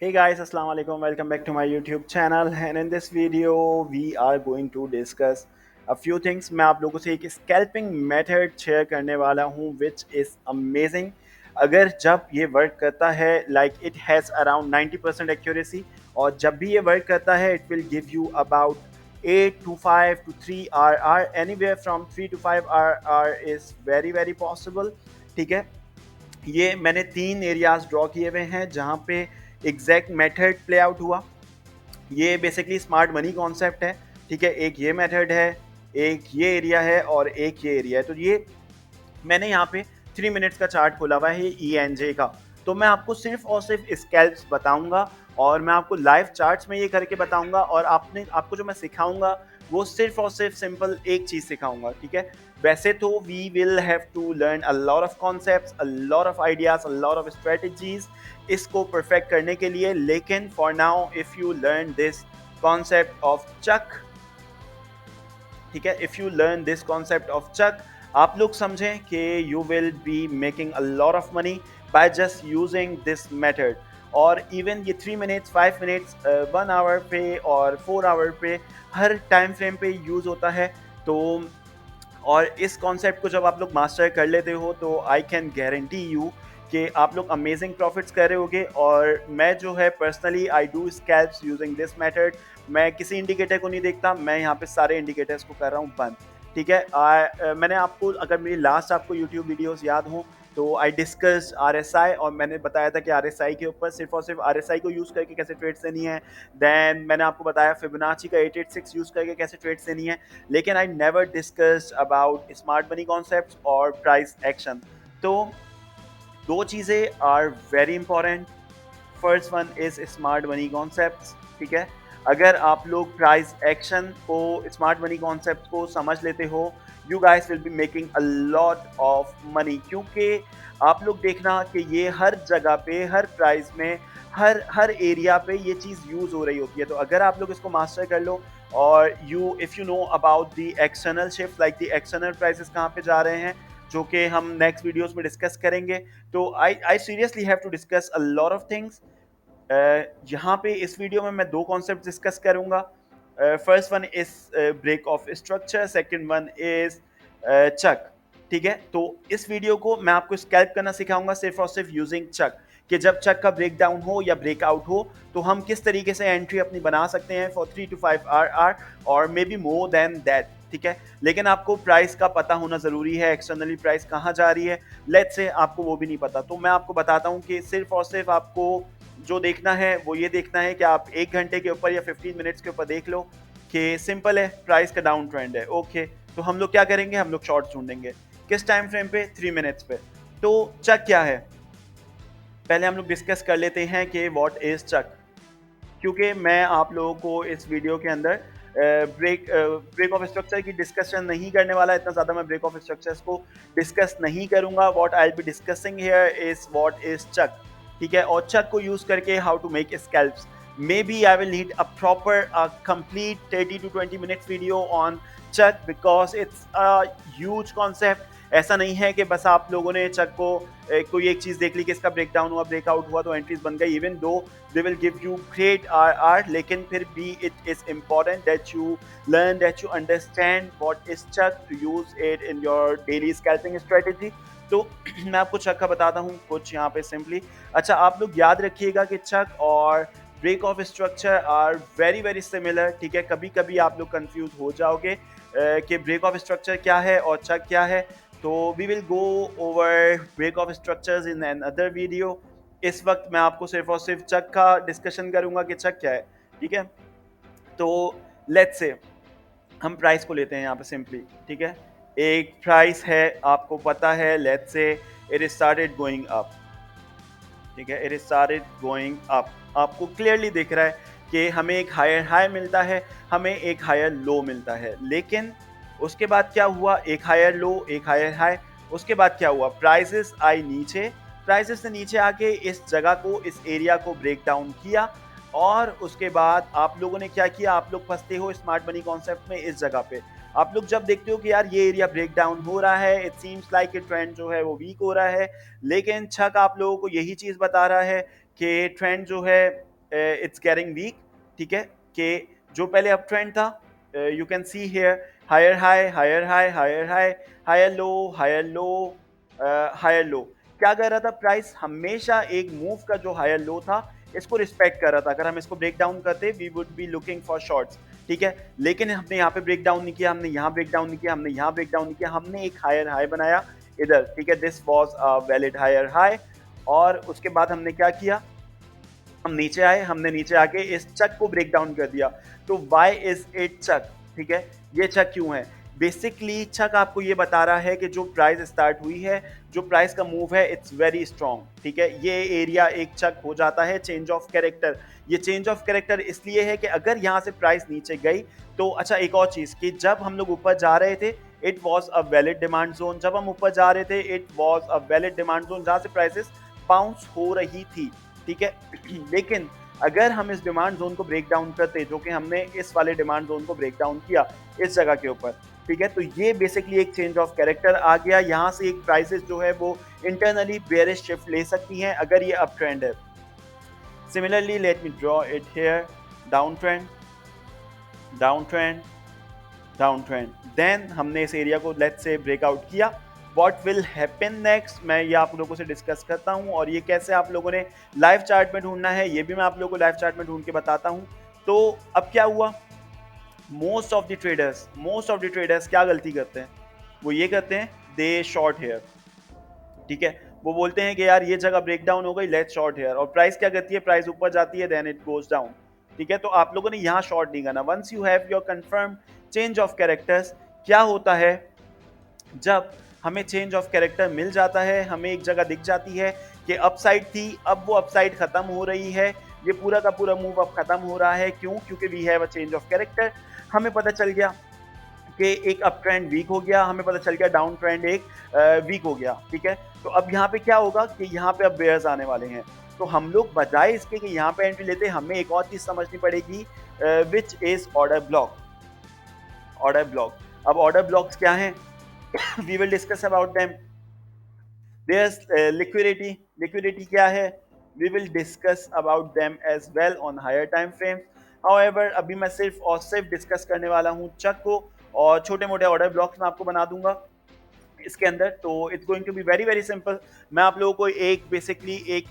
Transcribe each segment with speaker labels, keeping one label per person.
Speaker 1: Hey guys, Assalamu alaikum. Welcome back to my YouTube channel. And in this video, we are going to discuss a few things. मैं आप लोगों से एक scalping method share करने वाला हूँ which is amazing. अगर जब ये वर्क करता है like it has around 90% accuracy और जब भी ये वर्क करता है it will give you about 8 to 5 to 3 RR. Anywhere from 3 to 5 RR is very possible. ठीक है, ये मैंने तीन एरियाज ड्रॉ किए हुए हैं जहाँ पे एग्जैक्ट मेथड प्ले आउट हुआ। ये बेसिकली स्मार्ट मनी कॉन्सेप्ट है। ठीक है, एक ये मेथड है, एक ये एरिया है और एक ये एरिया है। तो ये मैंने यहाँ पे 3 मिनट्स का चार्ट खोला हुआ है ई एन जे का। तो मैं आपको सिर्फ और सिर्फ स्कैल्प्स बताऊंगा और मैं आपको लाइव चार्ट्स में ये करके बताऊंगा और आपको जो मैं सिखाऊंगा वो सिर्फ और सिर्फ सिंपल एक चीज़ सिखाऊंगा। ठीक है, वैसे तो we will have to learn a lot of concepts, a lot of ideas, a lot of strategies इसको परफेक्ट करने के लिए। लेकिन for now if you learn this concept of choch, ठीक है, if you learn this concept of choch, आप लोग समझें कि you will be making a lot of money by just using this method. और इवन ये 3 मिनट्स, 5 मिनट्स, 1 आवर पे और 4 आवर पे हर टाइम फ्रेम पे यूज़ होता है। तो और इस कॉन्सेप्ट को जब आप लोग मास्टर कर लेते हो तो आई कैन गारंटी यू कि आप लोग अमेजिंग प्रॉफिट्स कर रहे होगे। और मैं जो है personally I do scalps using this method. मैं किसी इंडिकेटर को नहीं देखता, मैं यहाँ पे सारे इंडिकेटर्स को कर रहा हूँ बंद। ठीक है, मैंने आपको, अगर मेरी लास्ट आपको यूट्यूब वीडियोस याद हो तो आई डिस्कस RSI और मैंने बताया था कि RSI के ऊपर सिर्फ और सिर्फ RSI को यूज़ करके कैसे ट्रेड्स लेनी है। देन मैंने आपको बताया फिबोनाची का 886 यूज़ करके कैसे ट्रेड्स लेनी है। लेकिन I never discussed about smart money concepts और प्राइस एक्शन। तो दो चीज़ें are very important. First one is smart money concepts. ठीक है, अगर आप लोग प्राइस एक्शन को, स्मार्ट मनी कॉन्सेप्ट को समझ लेते हो, you guys will be making a lot of money. क्योंकि आप लोग देखना कि ये हर जगह पे, हर प्राइस में, हर हर एरिया पे ये चीज़ यूज़ हो रही होती है। तो अगर आप लोग इसको मास्टर कर लो और you if you know about the external shift, like the external prices कहाँ पे जा रहे हैं, जो कि हम नेक्स्ट वीडियोस में डिस्कस करेंगे। तो I seriously have to discuss a lot of things. यहाँ पे इस वीडियो में मैं दो कॉन्सेप्ट डिस्कस करूंगा। First one is break of structure, second one is choch. ठीक है, तो इस वीडियो को मैं आपको स्कैल्प करना सिखाऊंगा सिर्फ और सिर्फ यूजिंग चक, कि जब चक का ब्रेक डाउन हो या ब्रेकआउट हो तो हम किस तरीके से एंट्री अपनी बना सकते हैं फॉर 3 to 5 आर और may be more than that. ठीक है, लेकिन आपको प्राइस का पता होना जरूरी है, एक्सटर्नली प्राइस कहाँ जा रही है। लेट्स से आपको वो भी नहीं पता, तो मैं आपको बताता हूँ कि सिर्फ और सिर्फ आपको जो देखना है वो ये देखना है कि आप 1 घंटे के ऊपर या 15 मिनट्स के ऊपर देख लो कि सिंपल है, प्राइस का डाउन ट्रेंड है। ओके, तो हम लोग क्या करेंगे, हम लोग शॉर्ट ढूंढेंगे। किस टाइम फ्रेम पे, 3 मिनट्स पे। तो चक क्या है, पहले हम लोग डिस्कस कर लेते हैं कि व्हाट इज चक। क्योंकि मैं आप लोगों को इस वीडियो के अंदर ब्रेक ऑफ स्ट्रक्चर की डिस्कशन नहीं करने वाला, इतना ज़्यादा मैं ब्रेक ऑफ स्ट्रक्चर्स को डिस्कस नहीं करूंगा। What I be discussing here is what is choch. ठीक है, और चक को यूज़ करके how to make scalps. Maybe I will need a proper complete 30 to 20 minutes video on choch because it's a huge concept. ऐसा नहीं है कि बस आप लोगों ने चक को कोई एक चीज़ देख ली कि इसका ब्रेकडाउन हुआ, ब्रेकआउट हुआ तो एंट्रीज बन गई। Even though they will give you great RR, लेकिन फिर भी it is important that you learn, that you understand what is chuck to use it in your daily scalping strategy। तो मैं आपको चक का बताता हूँ कुछ यहाँ पे सिंपली। अच्छा, आप लोग याद रखिएगा कि चक और break of structure are very very similar. ठीक है, कभी कभी आप लोग कंफ्यूज हो जाओगे कि ब्रेक ऑफ स्ट्रक्चर क्या है और चक क्या है। तो we will go over break of structures in another video. इस वक्त मैं आपको सिर्फ और सिर्फ चक का डिस्कशन करूंगा कि चक क्या है। ठीक है, तो लेट्स से हम प्राइस को लेते हैं यहाँ पे सिंपली। ठीक है, एक प्राइस है, आपको पता है, let's say it started going up. ठीक है, इट स्टार्टेड गोइंग अप, आपको क्लियरली दिख रहा है कि हमें एक हायर हाई मिलता है, हमें एक हायर लो मिलता है। लेकिन उसके बाद क्या हुआ, एक हायर लो, एक हायर हाई। उसके बाद क्या हुआ, प्राइसेस आई नीचे, प्राइसेस से नीचे आके इस जगह को, इस एरिया को ब्रेक डाउन किया। और उसके बाद आप लोगों ने क्या किया, आप लोग फंसते हो स्मार्ट मनी कॉन्सेप्ट में इस जगह पे। आप लोग जब देखते हो कि यार ये एरिया ब्रेक डाउन हो रहा है, इट सीम्स लाइक ट्रेंड जो है वो वीक हो रहा है, लेकिन छक आप लोगों को यही चीज़ बता रहा है कि ट्रेंड जो है इट्स गेटिंग वीक, ठीक है, कि जो पहले अप ट्रेंड था, you can see here higher high higher high higher high, higher low higher low higher low. क्या कर रहा था प्राइस, हमेशा एक मूव का जो हायर लो था इसको रिस्पेक्ट कर रहा था। अगर हम इसको ब्रेक डाउन करते we would be looking for shorts, ठीक है, लेकिन हमने यहाँ पे ब्रेक डाउन नहीं किया, हमने यहाँ ब्रेक डाउन नहीं किया, हमने यहाँ ब्रेक डाउन नहीं किया, हमने एक हायर हाई बनाया इधर, ठीक है, this was a valid higher high. और उसके बाद हमने क्या किया, हम नीचे आए, हमने नीचे आके इस चक को ब्रेक डाउन कर दिया। तो वाई इज इट चक, ठीक है, ये चक क्यों है, बेसिकली चक आपको ये बता रहा है कि जो प्राइस स्टार्ट हुई है, जो प्राइस का मूव है, इट्स वेरी स्ट्रॉन्ग, ठीक है, ये एरिया एक चक हो जाता है चेंज ऑफ कैरेक्टर। ये चेंज ऑफ कैरेक्टर इसलिए है कि अगर यहाँ से प्राइस नीचे गई तो अच्छा, एक और चीज कि जब हम लोग ऊपर जा रहे थे it was a valid demand zone, जब हम ऊपर जा रहे थे it was a valid demand zone जहां से प्राइसेस बाउंस हो रही थी, ठीक है। लेकिन अगर हम इस डिमांड जोन को ब्रेक डाउन करते, जो कि हमने इस वाले डिमांड जोन को ब्रेक डाउन किया इस जगह के ऊपर, ठीक है, तो ये बेसिकली एक चेंज ऑफ कैरेक्टर आ गया। यहाँ से एक प्राइसेस जो है वो इंटरनली बेयरिश शिफ्ट ले सकती हैं अगर ये अप ट्रेंड है। Similarly let me draw it here, down trend, down trend, down trend, then हमने इस एरिया को लेट्स से ब्रेकआउट किया। व्हाट विल हैपन नेक्स्ट, मैं ये आप लोगों से डिस्कस करता हूँ, और ये कैसे आप लोगों ने लाइव चार्ट में ढूंढना है ये भी मैं आप लोगों को लाइव चार्ट में ढूंढ के बताता हूँ। तो अब क्या हुआ, मोस्ट ऑफ द ट्रेडर्स क्या गलती करते हैं, वो ये करते हैं दे शॉर्ट हेयर, ठीक है, वो बोलते हैं कि यार ये जगह ब्रेक डाउन हो गई, लेट्स शॉर्ट हेयर, और प्राइस क्या करती है, प्राइस ऊपर जाती है देन इट गोज डाउन, ठीक है। तो आप लोगों ने यहाँ शॉर्ट नहीं करना। Once you have your confirm change of characters, क्या होता है जब हमें चेंज ऑफ कैरेक्टर मिल जाता है, हमें एक जगह दिख जाती है कि अपसाइड थी, अब वो अपसाइड खत्म हो रही है, ये पूरा का पूरा मूव अब खत्म हो रहा है, क्यों, क्योंकि we have a change of character. हमें पता चल गया कि एक अप ट्रेंड वीक हो गया, हमें पता चल गया डाउन ट्रेंड एक वीक हो गया, ठीक है। तो अब यहाँ पे क्या होगा कि यहाँ पे अब बेयर्स आने वाले हैं, तो हम लोग बजाय इसके कि यहाँ पे एंट्री लेते, हमें एक और चीज समझनी पड़ेगी, which is order block. Order block, अब ऑर्डर ब्लॉक्स क्या हैं, we will discuss about them. there's liquidity क्या है, we will discuss about them as well on higher time frames। however अभी मैं सिर्फ और सिर्फ डिस्कस करने वाला हूँ चक को, और छोटे मोटे ऑर्डर ब्लॉक्स मैं आपको बना दूंगा इसके अंदर। तो it's going to be very very simple. मैं आप लोगों को एक बेसिकली एक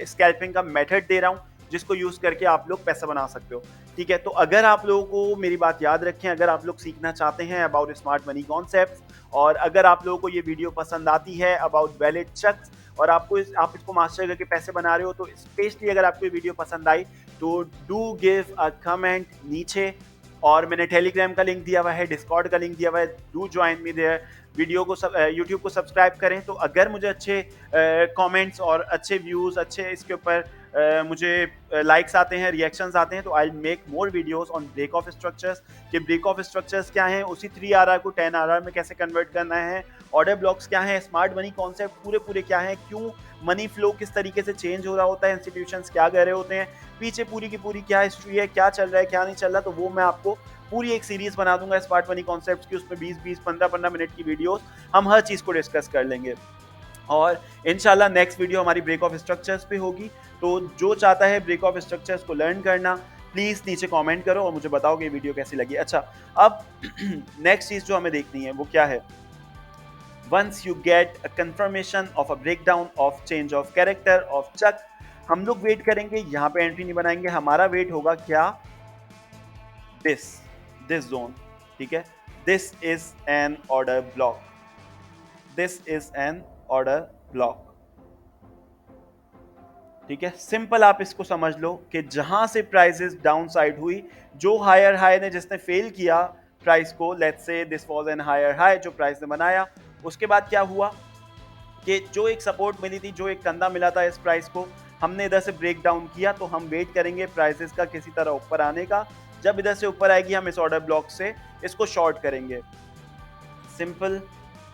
Speaker 1: स्कैल्पिंग का मेथड दे रहा हूँ जिसको यूज करके आप लोग पैसा बना सकते हो, ठीक है। तो अगर आप लोगों को मेरी बात याद रखें, अगर आप लोग सीखना चाहते हैं अबाउट स्मार्ट मनी कॉन्सेप्ट्स, और अगर आप लोगों को ये वीडियो पसंद आती है अबाउट वैलिड चक्स, और आप इसको मास्टर करके पैसे बना रहे हो, तो स्पेशली अगर आपको ये वीडियो पसंद आई तो डू गिव अ कमेंट नीचे, और मैंने टेलीग्राम का लिंक दिया हुआ है, डिस्कॉर्ड का लिंक दिया हुआ है, do join me there. Video को यूट्यूब को सब्सक्राइब करें, तो अगर मुझे अच्छे कमेंट्स और अच्छे व्यूज़, अच्छे इसके ऊपर मुझे लाइक्स आते हैं, रिएक्शंस आते हैं, तो I make more videos on break of structures, कि ब्रेक ऑफ स्ट्रक्चर्स क्या हैं, उसी 3RR को 10RR में कैसे कन्वर्ट करना है, ऑर्डर ब्लॉक्स क्या हैं, स्मार्ट मनी कॉन्सेप्ट पूरे पूरे क्या हैं, क्यों मनी फ्लो किस तरीके से चेंज हो रहा होता है, इंस्टीट्यूशंस क्या कह रहे होते हैं, पीछे पूरी की पूरी क्या हिस्ट्री है, क्या चल रहा है क्या नहीं चल रहा, तो वो मैं आपको पूरी एक सीरीज बना दूंगा स्मार्ट मनी कॉन्सेप्ट्स की, उसमें 20-20 15-15 मिनट की वीडियोस हम हर चीज़ को डिस्कस कर लेंगे। और इंशाल्लाह नेक्स्ट वीडियो हमारी ब्रेक ऑफ स्ट्रक्चर्स पे होगी। तो जो चाहता है ब्रेक ऑफ स्ट्रक्चर्स को लर्न करना, प्लीज़ नीचे कमेंट करो और मुझे बताओ कि वीडियो कैसी लगी। अच्छा, अब नेक्स्ट चीज़ जो हमें देखनी है वो क्या है, once you get a confirmation of a breakdown of change of character of choch, हम लोग वेट करेंगे, यहाँ पे एंट्री नहीं बनाएंगे, हमारा वेट होगा क्या, दिस जोन, ठीक है, this is an order block, this is an order block, ठीक है। सिंपल आप इसको समझ लो कि जहां से प्राइसेस डाउन साइड हुई, जो हायर हाई ने जिसने फेल किया प्राइस को, let's say this was an higher high जो प्राइस ने बनाया, उसके बाद क्या हुआ कि जो एक सपोर्ट मिली थी, जो एक कंधा मिला था इस प्राइस को, हमने इधर से ब्रेक डाउन किया, तो हम वेट करेंगे प्राइसेस का किसी तरह ऊपर आने का। जब इधर से ऊपर आएगी हम इस ऑर्डर ब्लॉक से इसको शॉर्ट करेंगे। सिंपल,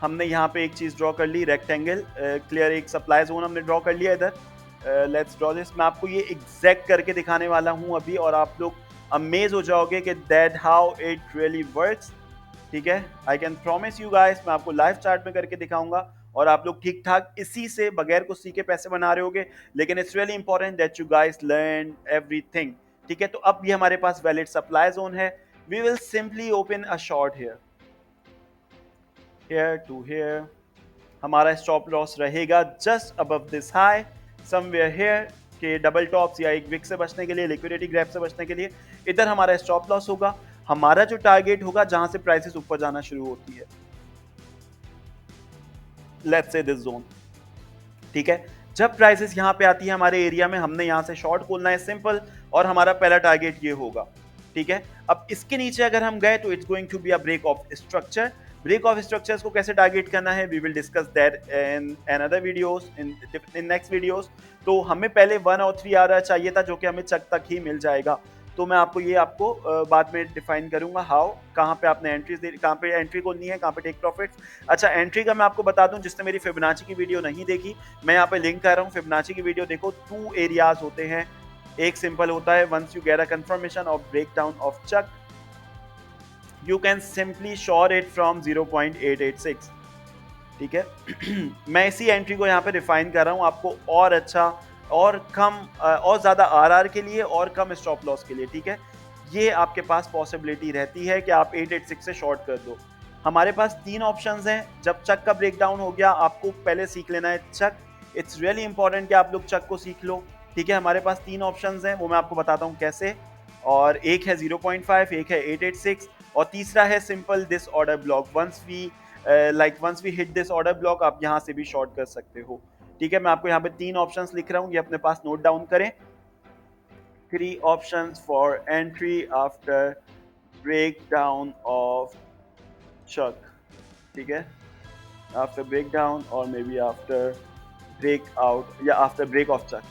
Speaker 1: हमने यहाँ पे एक चीज़ ड्रॉ कर ली, रेक्टेंगल क्लियर, एक सप्लाई जोन हमने ड्रॉ कर लिया इधर। लेट्स ड्रॉ दिस, मैं आपको ये एग्जैक्ट करके दिखाने वाला हूँ अभी, और आप लोग अमेज हो जाओगे कि that how it really works, ठीक है। I can promise you guys, मैं आपको लाइव चार्ट में करके दिखाऊंगा और आप लोग ठीक ठाक इसी से बगैर कुछ सीखे पैसे बना रहे होगे, लेकिन it's really important that you guys learn everything. ठीक है, तो अब ये हमारे पास वैलिड सप्लाई जोन है। We will simply open a short here, here to here. हमारा स्टॉप लॉस रहेगा just above this high, somewhere here के डबल टॉप्स या एक विक से बचने के लिए, लिक्विडिटी ग्रैब से बचने के लिए इधर हमारा स्टॉप लॉस होगा। हमारा जो टारगेट होगा जहां से प्राइसेस ऊपर जाना शुरू होती है, लेट्स से दिस जोन। ठीक है, जब प्राइसेस यहां पे आती है हमारे एरिया में, हमने यहां से शॉर्ट खोलना है सिंपल, और हमारा पहला टारगेट ये होगा। ठीक है, अब इसके नीचे अगर हम गए तो it's going to be a break of structure. Break of structures को कैसे टारगेट करना है, we will discuss that in another videos, in next videos. तो हमें पहले 1 और 3 आर चाहिए था, जो कि हमें चक तक ही मिल जाएगा। तो मैं आपको बाद में डिफाइन करूंगा हाउ, कहाँ पे आपने कहाँ पे एंट्री खोलनी है, कहाँ पे टेक प्रॉफिट्स। अच्छा, एंट्री का मैं आपको बता दूं, जिसने मेरी फिबोनाची की वीडियो नहीं देखी, मैं यहाँ पे लिंक कर रहा हूँ फिबोनाची की वीडियो देखो। 2 एरियाज होते हैं, एक सिंपल होता है once you get a confirmation of breakdown of CHoCH, you can simply short it from 0.886। ठीक है मैं इसी एंट्री को यहाँ पे रिफाइन कर रहा हूँ आपको और अच्छा और कम और ज़्यादा आरआर के लिए और कम स्टॉप लॉस के लिए। ठीक है, ये आपके पास पॉसिबिलिटी रहती है कि आप 886 से शॉर्ट कर दो। हमारे पास 3 ऑप्शंस हैं। जब चक का ब्रेकडाउन हो गया, आपको पहले सीख लेना है चक। इट्स रियली इंपॉर्टेंट कि आप लोग चक को सीख लो। ठीक है, हमारे पास 3 ऑप्शंस हैं, वो मैं आपको बताता हूँ कैसे। और एक है 0.5, एक है 886 और तीसरा है simple this order block. Once we hit this order block, आप यहाँ से भी शॉर्ट कर सकते हो। ठीक है, मैं आपको यहाँ पे 3 ऑप्शंस लिख रहा हूँ, ये अपने पास नोट डाउन करें। 3 options for entry after break down of choch. ठीक है, आफ्टर ब्रेक डाउन और maybe after break out या आफ्टर ब्रेक ऑफ चक।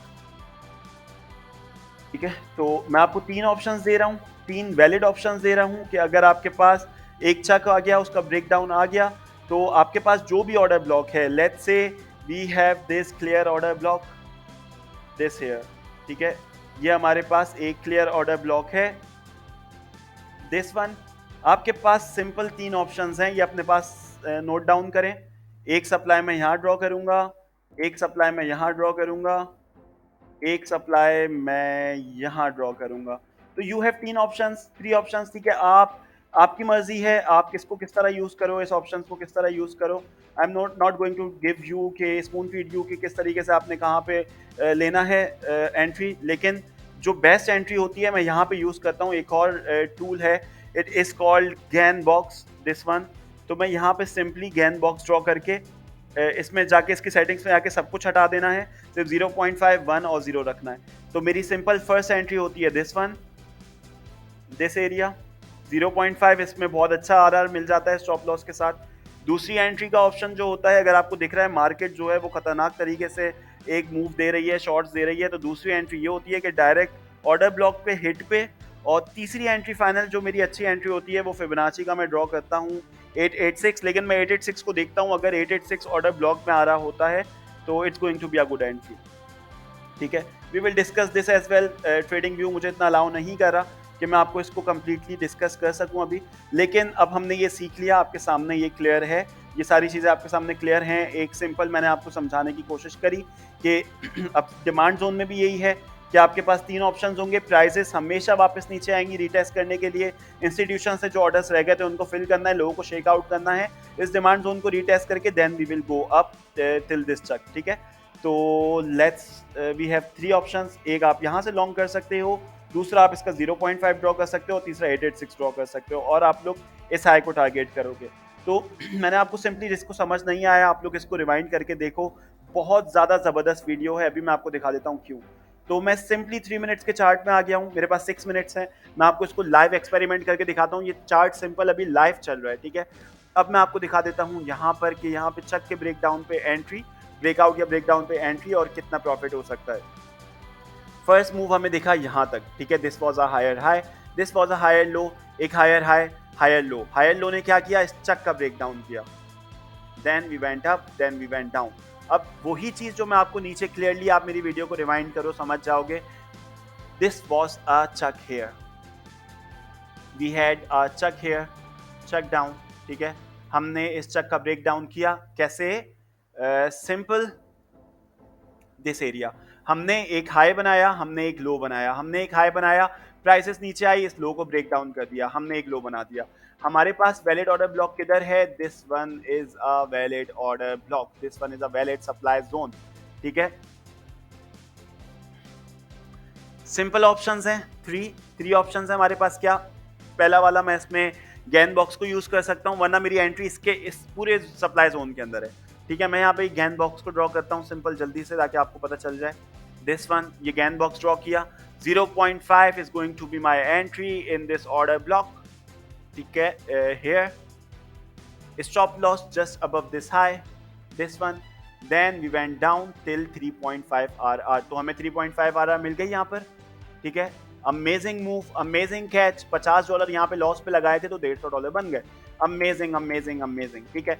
Speaker 1: ठीक है, तो मैं आपको 3 ऑप्शंस दे रहा हूँ, 3 वैलिड ऑप्शंस दे रहा हूँ कि अगर आपके पास एक चक आ गया, उसका ब्रेकडाउन आ गया, तो आपके पास जो भी ऑर्डर ब्लॉक है, let's say we have this clear order block, this here. ठीक है, ये हमारे पास एक क्लियर ऑर्डर ब्लॉक है, दिस वन। आपके पास सिंपल 3 ऑप्शंस हैं, ये अपने पास नोट डाउन करें। एक सप्लाई मैं यहाँ ड्रॉ करूंगा, एक सप्लाई मैं यहाँ ड्रॉ करूंगा, एक सप्लाई मैं यहाँ ड्रॉ करूंगा। तो यू हैव 3 ऑप्शंस, 3 ऑप्शंस। ठीक है, आपकी मर्जी है, आप किसको किस तरह यूज करो, इस ऑप्शंस को किस तरह यूज करो। I am not going to give you के स्पून फीड यू कि किस तरीके से आपने कहाँ पे लेना है एंट्री, लेकिन जो बेस्ट एंट्री होती है मैं यहाँ पे यूज करता हूँ। एक और टूल है, it is called gann box, this one. तो मैं यहाँ पे सिंपली गैन बॉक्स ड्रॉ करके इसमें जाके इसकी सेटिंग्स में जाके सब कुछ हटा देना है, सिर्फ 0.5, 1 और 0 रखना है। तो मेरी सिंपल फर्स्ट एंट्री होती है दिस वन, दिस एरिया 0.5, इसमें बहुत अच्छा आरआर मिल जाता है स्टॉप लॉस के साथ। दूसरी एंट्री का ऑप्शन जो होता है, अगर आपको दिख रहा है मार्केट जो है वो खतरनाक तरीके से एक मूव दे रही है, शॉर्ट्स दे रही है, तो दूसरी एंट्री ये होती है कि डायरेक्ट ऑर्डर ब्लॉक पे हिट पे। और तीसरी एंट्री फाइनल जो मेरी अच्छी एंट्री होती है वो फिबोनाची का मैं ड्रॉ करता हूँ 886, लेकिन मैं 886 को देखता हूँ, अगर 886 ऑर्डर ब्लॉक में आ रहा होता है तो it's going to be a good entry. ठीक है, we will discuss this as well. TradingView मुझे इतना अलाउ नहीं कर रहा कि मैं आपको इसको कम्प्लीटली डिस्कस कर सकूं अभी, लेकिन अब हमने ये सीख लिया, आपके सामने ये क्लियर है, ये सारी चीज़ें आपके सामने क्लियर हैं। एक सिंपल मैंने आपको समझाने की कोशिश करी कि अब डिमांड जोन में भी यही है कि आपके पास 3 ऑप्शंस होंगे। प्राइसेस हमेशा वापस नीचे आएंगी रीटेस्ट करने के लिए। इंस्टीट्यूशन से जो ऑर्डर्स रह गए थे उनको फिल करना है, लोगों को शेक आउट करना है इस डिमांड जोन को रीटेस्ट करके, then we will go up till this choch. ठीक है, तो लेट्स वी हैव 3 ऑप्शंस। एक आप यहाँ से लॉन्ग कर सकते हो, दूसरा आप इसका 0.5 ड्रॉ कर सकते हो, तीसरा 886 ड्रॉ कर सकते हो, और आप लोग इस हाई को टारगेट करोगे। तो मैंने आपको सिंपली, जिसको समझ नहीं आया आप लोग इसको रिवाइंड करके देखो, बहुत ज़्यादा ज़बरदस्त वीडियो है। अभी मैं आपको दिखा देता हूँ क्यों। तो मैं सिंपली 3 मिनट्स के चार्ट में आ गया हूँ, मेरे पास 6 मिनट्स हैं। मैं आपको इसको लाइव एक्सपेरिमेंट करके दिखाता हूँ। ये चार्ट सिंपल अभी लाइव चल रहा है। ठीक है, अब मैं आपको दिखा देता हूँ यहाँ पर कि यहाँ पे चक के ब्रेकडाउन पे एंट्री, ब्रेकआउट या ब्रेकडाउन पे एंट्री और कितना प्रॉफिट हो सकता है। फर्स्ट मूव हमें दिखा यहाँ तक। ठीक है, this was a higher high, this was a higher low, एक higher high, higher low. Higher low ने क्या किया, इस चक का ब्रेकडाउन किया, then we went up, then we went down. अब वही चीज जो मैं आपको नीचे क्लियरली, आप मेरी वीडियो को रिवाइंड करो समझ जाओगे। This was a CHoCH here, we had a CHoCH here, CHoCH down. ठीक है, हमने इस चक का ब्रेक डाउन किया कैसे, सिंपल दिस एरिया, हमने एक हाई बनाया, हमने एक लो बनाया, हमने एक हाई बनाया, प्राइसेस नीचे आई, इस लो को ब्रेक डाउन कर दिया, हमने एक लो बना दिया। हमारे पास वैलिड ऑर्डर ब्लॉक किधर है? This one is a valid order block, this one is a valid supply zone. ठीक है, सिंपल ऑप्शंस हैं, थ्री थ्री ऑप्शंस हैं हमारे पास। क्या पहला वाला, मैं इसमें गैन बॉक्स को यूज कर सकता हूँ, वरना मेरी एंट्री इसके इस पूरे सप्लाई जोन के अंदर है। ठीक है, मैं यहाँ पे गैन बॉक्स को ड्रॉ करता हूँ सिंपल जल्दी से, ताकि आपको पता चल जाए। दिस वन, ये गैन बॉक्स ड्रॉ किया, 0.5 is going to be my entry in this order block. ठीक है, here stop loss just above this high, this one, then we went down till 3.5 RR, तो हमें 3.5 RR मिल गई यहाँ पर। ठीक है, अमेजिंग मूव, अमेजिंग कैच, $50 यहाँ पे लॉस पे लगाए थे तो $150 बन गए। Amazing amazing amazing. ठीक है,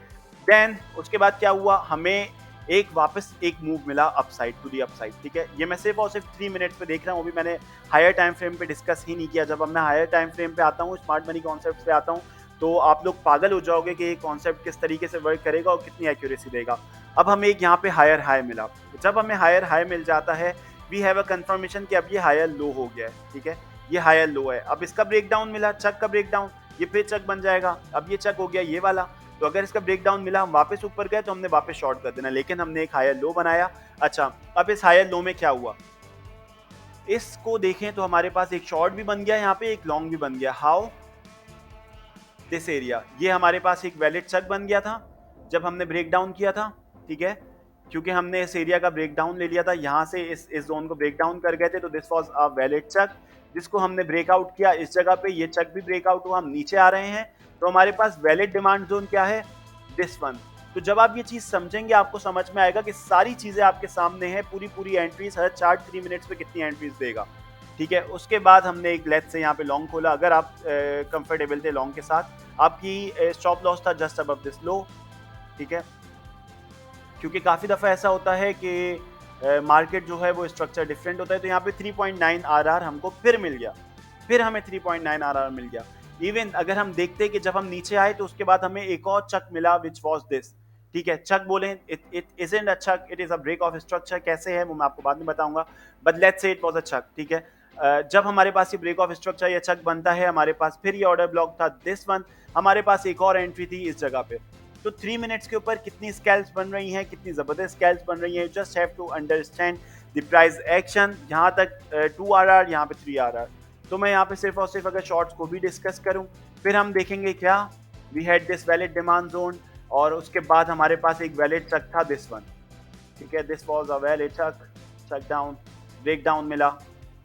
Speaker 1: देन उसके बाद क्या हुआ, हमें एक वापस एक मूव मिला अपसाइड, टू दी अपसाइड। ठीक है, ये मैं सिर्फ और सिर्फ 3 मिनट्स पे देख रहा हूँ, वो भी मैंने हायर टाइम फ्रेम पे डिस्कस ही नहीं किया। जब मैं हायर टाइम फ्रेम पे आता हूँ, स्मार्ट मनी कॉन्सेप्ट पे आता हूँ, तो आप लोग पागल हो जाओगे कि ये कॉन्सेप्ट किस तरीके से वर्क करेगा और कितनी एक्यूरेसी देगा। अब हमें एक यहाँ पे हायर हाई मिला, जब हमें हायर हाई मिल जाता है, वी हैव अ कंफर्मेशन कि अब ये हायर लो हो गया है। ठीक है, ये हायर लो है, अब इसका ब्रेक डाउन मिला, चक का ब्रेक डाउन, ये फिर चक बन जाएगा। अब ये चक हो गया ये वाला, तो अगर इसका ब्रेक डाउन मिला, हम वापस ऊपर गए तो हमने वापस शॉर्ट कर देना, लेकिन हमने एक हायर लो बनाया। अच्छा, अब इस हायर लो में क्या हुआ, इसको देखें तो हमारे पास एक शॉर्ट भी बन गया यहाँ पे, एक लॉन्ग भी बन गया। हाउ? दिस एरिया, ये हमारे पास एक वैलिड चक बन गया था जब हमने ब्रेक डाउन किया था। ठीक है, क्योंकि हमने इस एरिया का ब्रेक डाउन ले लिया था, यहाँ से इस जोन को ब्रेक डाउन कर गए थे, तो दिस वाज अ वैलिड चक जिसको हमने ब्रेकआउट किया। इस जगह पे ये चक भी ब्रेकआउट हुआ, हम नीचे आ रहे हैं, तो हमारे पास वैलिड डिमांड जोन क्या है? This one. तो जब आप ये चीज समझेंगे, आपको समझ में आएगा कि सारी चीजें आपके सामने हैं, पूरी पूरी एंट्रीज, हर चार्ट 3 मिनट्स पे कितनी एंट्रीज देगा। ठीक है, उसके बाद हमने एक लेट से यहाँ पे लॉन्ग खोला, अगर आप कंफर्टेबल थे लॉन्ग के साथ, आपकी स्टॉप लॉस था जस्ट अबव दिस लो। ठीक है, क्योंकि काफ़ी दफ़ा ऐसा होता है कि मार्केट जो है वो स्ट्रक्चर डिफरेंट होता है, तो यहाँ पे 3.9 आरआर हमको फिर मिल गया, फिर हमें 3.9 आरआर मिल गया। इवन अगर हम देखते हैं कि जब हम नीचे आए तो उसके बाद हमें एक और चक मिला, विच वॉज दिस। ठीक है, चक बोले, it isn't a choch, it is a break of structure. कैसे है वो मैं आपको बाद में बताऊंगा, but let's say it was a choch. ठीक है, जब हमारे पास ये ब्रेक ऑफ स्ट्रक्चर या चक बनता है, हमारे पास फिर ये ऑर्डर ब्लॉक था दिस वन, हमारे पास एक और एंट्री थी इस जगह पे। तो 3 मिनट्स के ऊपर कितनी स्कैल्प्स बन रही हैं, कितनी ज़बरदस्त स्कैल्प्स बन रही हैं, just have to understand the price action. यहाँ तक 2 आरआर, यहाँ पे 3 आरआर। तो मैं यहाँ पे सिर्फ और सिर्फ अगर शॉर्ट्स को भी डिस्कस करूँ, फिर हम देखेंगे क्या, we had this valid demand zone, और उसके बाद हमारे पास एक वैलिड चक था दिस वन। ठीक है, this was a valid chuck, chuck down, break down मिला।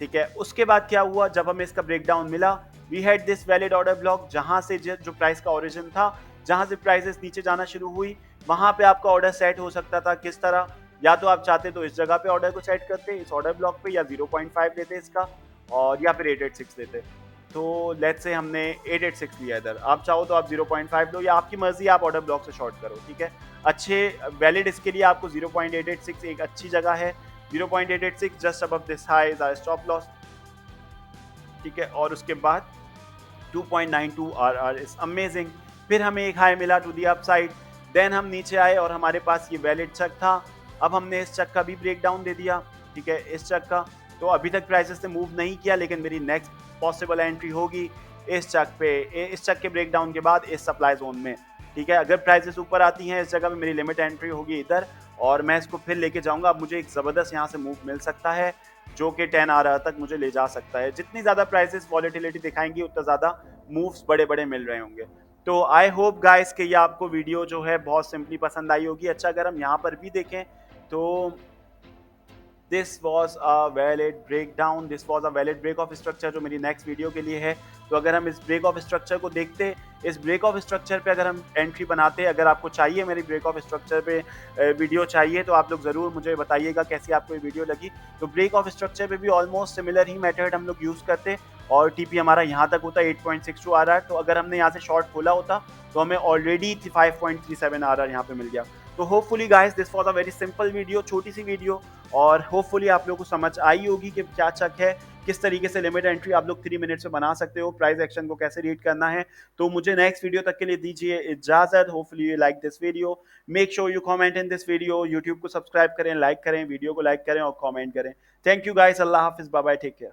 Speaker 1: ठीक है, उसके बाद क्या हुआ, जब हमें इसका ब्रेक डाउन मिला, we had this valid order block, जहां से जो प्राइस का ओरिजिन था, जहां से प्राइसेस नीचे जाना शुरू हुई, वहां पे आपका ऑर्डर सेट हो सकता था। किस तरह? या तो आप चाहते तो इस जगह पे ऑर्डर को सेट करते, इस ऑर्डर ब्लॉक पे, या 0.5 लेते इसका, और या फिर 886 लेते। तो लेट्स से हमने 886 लिया इधर, आप चाहो तो आप 0.5 लो, या आपकी मर्जी, आप ऑर्डर ब्लॉक से शॉर्ट करो। ठीक है, अच्छे वैलिड इसके लिए आपको 0.886 एक अच्छी जगह है। 0.886 just above this high is our stop loss. ठीक है, और उसके बाद 2.92 आरआर इज अमेजिंग। फिर हमें एक हाई मिला टू दी अपसाइड, देन हम नीचे आए और हमारे पास ये वैलिड चक था। अब हमने इस चक का भी ब्रेक डाउन दे दिया। ठीक है, इस चक का तो अभी तक प्राइसेस ने मूव नहीं किया, लेकिन मेरी नेक्स्ट पॉसिबल एंट्री होगी इस चक पे, इस चक के ब्रेक डाउन के बाद इस सप्लाई जोन में। ठीक है, अगर प्राइसेस ऊपर आती हैं इस जगह पे, मेरी लिमिट एंट्री होगी इधर, और मैं इसको फिर लेके जाऊंगा। अब मुझे एक ज़बरदस्त यहाँ से मूव मिल सकता है, जो कि 10 आरआर तक मुझे ले जा सकता है। जितनी ज़्यादा प्राइसेस वॉलेटिलिटी दिखाएंगी, उतना ज़्यादा मूव्स बड़े बड़े मिल रहे होंगे। तो आई होप गाइस कि ये आपको वीडियो जो है बहुत सिंपली पसंद आई होगी। अच्छा, अगर हम यहाँ पर भी देखें तो this was a valid break down, this was a valid break of structure, जो मेरी नेक्स्ट वीडियो के लिए है। तो अगर हम इस ब्रेक ऑफ स्ट्रक्चर को देखते, इस ब्रेक ऑफ स्ट्रक्चर पे अगर हम एंट्री बनाते, अगर आपको चाहिए मेरी ब्रेक ऑफ स्ट्रक्चर पे वीडियो चाहिए, तो आप लोग ज़रूर मुझे बताइएगा कैसी आपको ये वीडियो लगी। तो ब्रेक ऑफ स्ट्रक्चर पे भी ऑलमोस्ट सिमिलर ही मेथड हम लोग यूज़ करते, और टीपी हमारा यहाँ तक होता है 8.62 आरआर। तो अगर हमने यहाँ से शॉर्ट खोला होता तो हमें ऑलरेडी 5.37 आरआर यहाँ पे मिल गया। तो hopefully guys this was a very simple video, छोटी सी वीडियो, और होपफुली आप लोगों को समझ आई होगी कि क्या चक है, किस तरीके से लिमिट एंट्री आप लोग 3 मिनट्स में बना सकते हो, प्राइस एक्शन को कैसे रीड करना है। तो मुझे नेक्स्ट वीडियो तक के लिए दीजिए इजाजत। Hopefully you like this video, make sure you comment in this video, YouTube को सब्सक्राइब करें, लाइक करें, वीडियो को लाइक करें और कमेंट करें। थैंक यू गाइस, अल्लाह हाफिज, बाय बाय, टेक केयर।